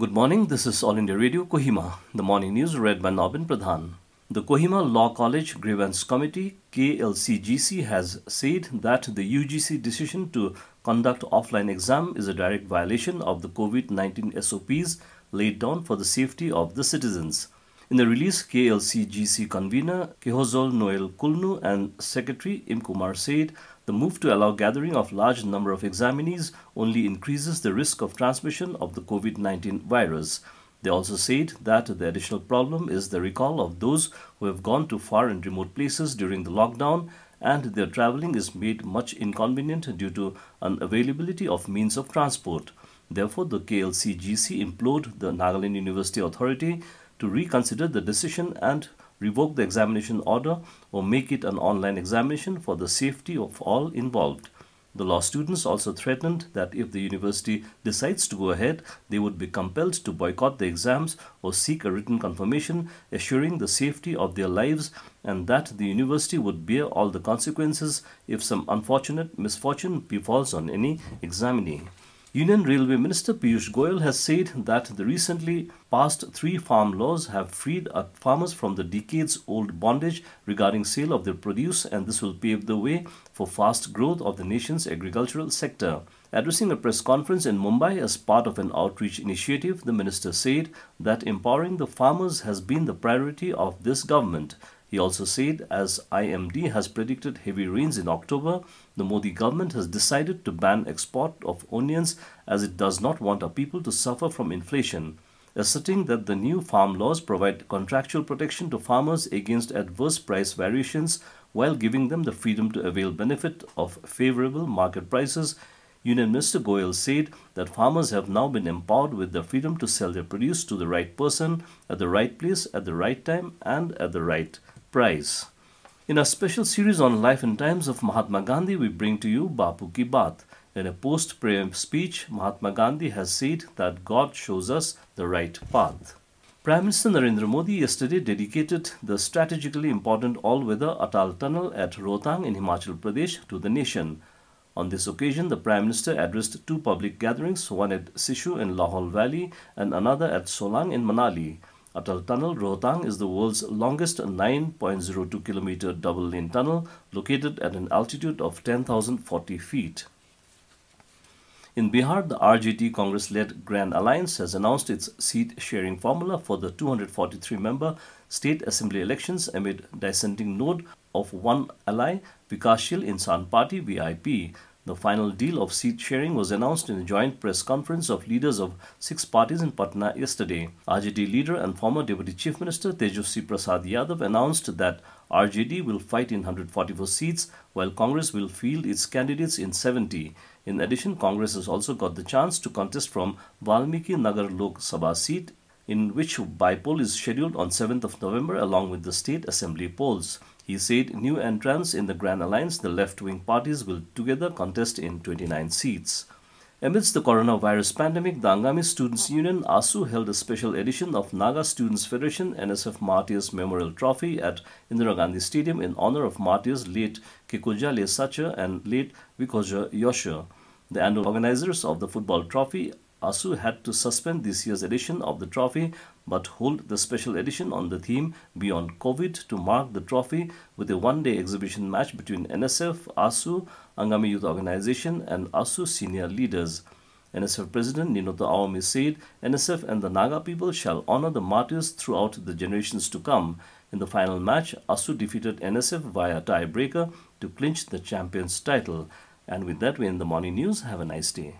Good morning, this is All India Radio, Kohima. The morning news read by Nobin Pradhan. The Kohima Law College Grievance Committee, KLCGC, has said that the UGC decision to conduct offline exam is a direct violation of the COVID-19 SOPs laid down for the safety of the citizens. In the release, KLCGC convener Kehozol Noel Kulnu and Secretary M. Kumar said the move to allow gathering of large number of examinees only increases the risk of transmission of the COVID-19 virus. They also said that the additional problem is the recall of those who have gone to far and remote places during the lockdown, and their travelling is made much inconvenient due to unavailability of means of transport. Therefore, the KLCGC implored the Nagaland University Authority to reconsider the decision and revoke the examination order or make it an online examination for the safety of all involved. The law students also threatened that if the university decides to go ahead, they would be compelled to boycott the exams or seek a written confirmation assuring the safety of their lives, and that the university would bear all the consequences if some unfortunate misfortune befalls on any examinee. Union Railway Minister Piyush Goyal has said that the recently passed 3 farm laws have freed farmers from the decades-old bondage regarding sale of their produce, and this will pave the way for fast growth of the nation's agricultural sector. Addressing a press conference in Mumbai as part of an outreach initiative, the minister said that empowering the farmers has been the priority of this government. He also said, as IMD has predicted heavy rains in October, the Modi government has decided to ban export of onions as it does not want our people to suffer from inflation, asserting that the new farm laws provide contractual protection to farmers against adverse price variations while giving them the freedom to avail benefit of favorable market prices. Union Minister Goyal said that farmers have now been empowered with the freedom to sell their produce to the right person, at the right place, at the right time, and at the right price. In a special series on life and times of Mahatma Gandhi, we bring to you Bapu Ki Baat. In a post-prayer speech, Mahatma Gandhi has said that God shows us the right path. Prime Minister Narendra Modi yesterday dedicated the strategically important all-weather Atal Tunnel at Rohtang in Himachal Pradesh to the nation. On this occasion, the Prime Minister addressed 2 public gatherings, one at Sishu in Lahaul Valley and another at Solang in Manali. Atal Tunnel Rohtang is the world's longest 9.02 kilometer double-lane tunnel located at an altitude of 10,040 feet. In Bihar, the RJT Congress-led Grand Alliance has announced its seat-sharing formula for the 243-member state assembly elections amid dissenting node of one ally, Vikashshil Insan Party (VIP). The final deal of seat sharing was announced in a joint press conference of leaders of 6 parties in Patna yesterday. RJD leader and former Deputy Chief Minister Tejaswi Prasad Yadav announced that RJD will fight in 144 seats while Congress will field its candidates in 70. In addition, Congress has also got the chance to contest from Valmiki Nagar Lok Sabha seat, in which by-poll is scheduled on 7th of November along with the state assembly polls. He said new entrants in the Grand Alliance, the left-wing parties, will together contest in 29 seats. Amidst the coronavirus pandemic, the Angami Students' Union ASU held a special edition of Naga Students Federation NSF Martyrs Memorial Trophy at Indira Gandhi Stadium in honor of martyrs late Kekuja Lesacher and late Vikoja Yosha. The annual organizers of the football trophy, ASU, had to suspend this year's edition of the trophy but hold the special edition on the theme Beyond COVID to mark the trophy with a one-day exhibition match between NSF, ASU, Angami Youth Organization and ASU senior leaders. NSF President Ninota Awami said NSF and the Naga people shall honor the martyrs throughout the generations to come. In the final match, ASU defeated NSF via tie-breaker to clinch the champions title. And with that, we end the morning news. Have a nice day.